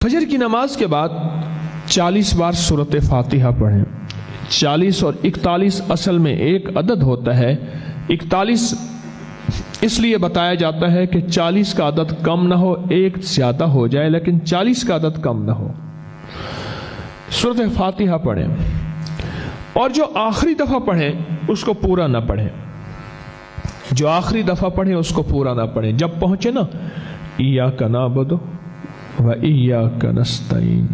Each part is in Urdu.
فجر کی نماز کے بعد 40 بار سورۃ فاتحہ پڑھیں۔ 40 اور 41 اصل میں ایک عدد ہوتا ہے۔ 41 اس لیے بتایا جاتا ہے کہ 40 کا عدد کم نہ ہو، ایک زیادہ ہو جائے لیکن 40 کا عدد کم نہ ہو۔ سورۃ فاتحہ پڑھیں اور جو آخری دفعہ پڑھیں اس کو پورا نہ پڑھیں، جو آخری دفعہ پڑھیں اس کو پورا نہ پڑھیں۔ جب پہنچے نا ایاک نعبد و ایاک نستعین،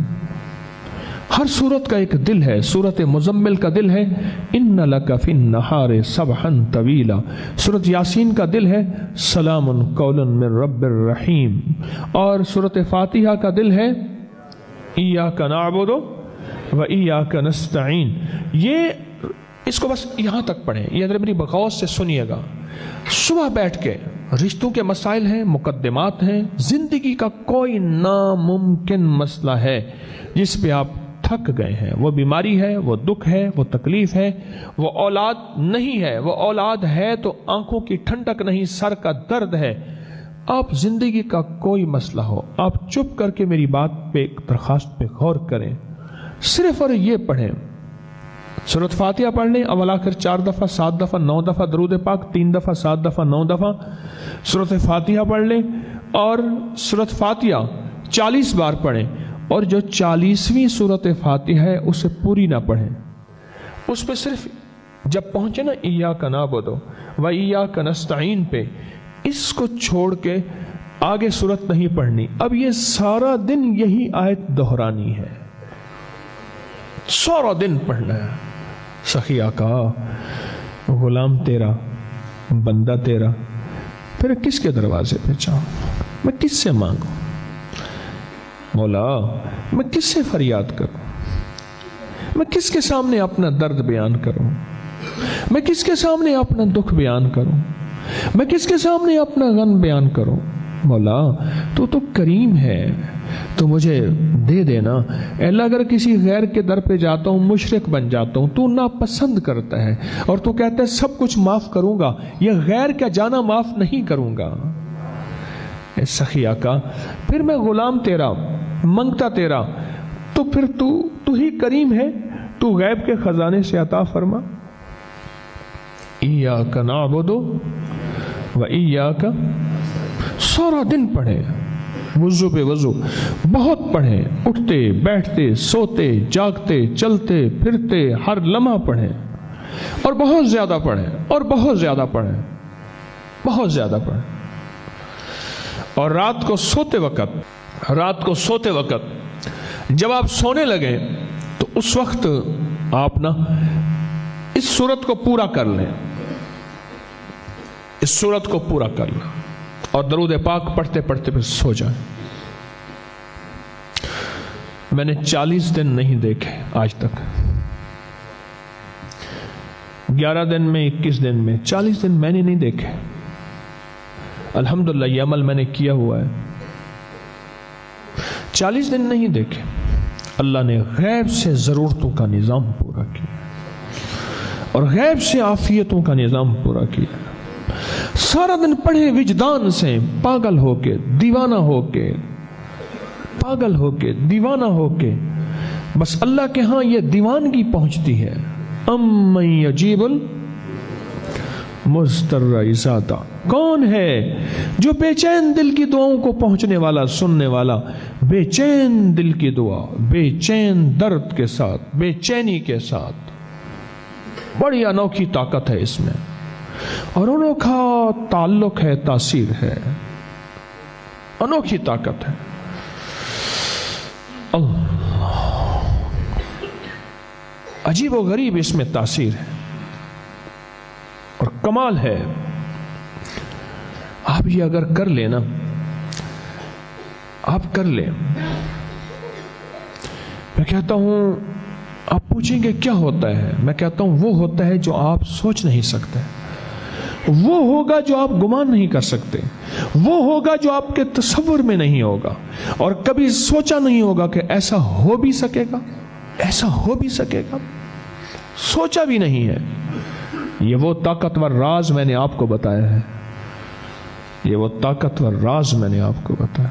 ہر سورت کا ایک دل ہے۔ سورت مزمل کا دل ہے ان لک فی النہار سبحا طویلا، سورت یاسین کا دل ہے سلام قولا من رب الرحیم، اور سورت فاتحہ کا دل ہے ایاک نعبد و ایاک نستعین۔ یہ اس کو بس یہاں تک پڑھیں، یہ ذرا میری بغور سے سنیے گا۔ صبح بیٹھ کے رشتوں کے مسائل ہیں، مقدمات ہیں، زندگی کا کوئی ناممکن مسئلہ ہے جس پہ آپ تھک گئے ہیں، وہ بیماری ہے، وہ دکھ ہے، وہ تکلیف ہے، وہ اولاد نہیں ہے، وہ اولاد ہے تو آنکھوں کی ٹھنڈک نہیں، سر کا درد ہے، آپ زندگی کا کوئی مسئلہ ہو، آپ چپ کر کے میری بات پہ ایک درخواست پہ غور کریں، صرف اور یہ پڑھیں۔ سورۃ فاتحہ پڑھ لیں اول آخر 4 دفعہ، 7 دفعہ، 9 دفعہ درود پاک، 3 دفعہ، 7 دفعہ، 9 دفعہ سورۃ فاتحہ پڑھ لیں، اور سورۃ فاتحہ 40 بار پڑھیں، اور جو 40ویں سورۃ فاتحہ ہے اسے پوری نہ پڑھیں، اس پہ صرف جب پہنچے نا ایاک نعبد و ایاک نستعین پہ، اس کو چھوڑ کے آگے سورت نہیں پڑھنی۔ اب یہ سارا دن یہی آیت دہرانی ہے، سارا دن پڑھنا ہے۔ سخی آقا، غلام تیرا، بندہ تیرا، پھر کس کے دروازے پہ جاؤں؟ میں کس سے مانگوں؟ مولا میں کس سے فریاد کروں؟ میں کس کے سامنے اپنا درد بیان کروں؟ میں کس کے سامنے اپنا دکھ بیان کروں؟ میں کس کے سامنے اپنا غم بیان کروں؟ مولا تو کریم ہے، تو مجھے دے دینا۔ اللہ اگر کسی غیر کے در پہ جاتا ہوں مشرک بن جاتا ہوں، تو ناپسند کرتا ہے، اور تو کہتا ہے سب کچھ معاف کروں گا، یہ غیر کا جانا معاف نہیں کروں گا۔ اے سخی آقا، پھر میں غلام تیرا، منگتا تیرا، تو پھر تو ہی کریم ہے، تو غیب کے خزانے سے عطا فرما۔ ایاک نعبد و ایاک، سارا دن پڑھے، وضو پہ وضو بہت پڑھیں، اٹھتے بیٹھتے سوتے جاگتے چلتے پھرتے ہر لمحہ پڑھیں، اور بہت زیادہ پڑھیں، اور بہت زیادہ پڑھیں، بہت زیادہ پڑھیں۔ اور رات کو سوتے وقت جب آپ سونے لگیں تو اس وقت آپ نا اس سورت کو پورا کر لیں، اس سورت کو پورا کر لیں، اور درود پاک پڑھتے پڑھتے پھر سو جائیں۔ میں نے 40 دن نہیں دیکھے آج تک، 11 دن میں، 21 دن میں، 40 دن میں نے نہیں دیکھے۔ الحمدللہ یہ عمل میں نے کیا ہوا ہے، 40 دن نہیں دیکھے۔ اللہ نے غیب سے ضرورتوں کا نظام پورا کیا، اور غیب سے عافیتوں کا نظام پورا کیا۔ سارا دن پڑھے وجدان سے، پاگل ہو کے، دیوانہ ہو کے، پاگل ہو کے، دیوانہ ہو کے، بس اللہ کے ہاں یہ دیوانگی پہنچتی ہے۔ امن یجیب المضطر اذا دعا، کون ہے جو بے چین دل کی دعاؤں کو پہنچنے والا، سننے والا، بے چین دل کی دعا، بے چین درد کے ساتھ، بے چینی کے ساتھ، بڑی انوکھی طاقت ہے اس میں، اور انوکھا تعلق ہے، تاثیر ہے، انوکھی طاقت ہے۔ اللہ، عجیب و غریب اس میں تاثیر ہے اور کمال ہے۔ آپ یہ اگر کر لیں نا، آپ کر لیں، میں کہتا ہوں، آپ پوچھیں گے کیا ہوتا ہے، میں کہتا ہوں وہ ہوتا ہے جو آپ سوچ نہیں سکتے، وہ ہوگا جو آپ گمان نہیں کر سکتے، وہ ہوگا جو آپ کے تصور میں نہیں ہوگا، اور کبھی سوچا نہیں ہوگا کہ ایسا ہو بھی سکے گا، ایسا ہو بھی سکے گا، سوچا بھی نہیں ہے۔ یہ وہ طاقتور راز میں نے آپ کو بتایا ہے، یہ وہ طاقتور راز میں نے آپ کو بتایا۔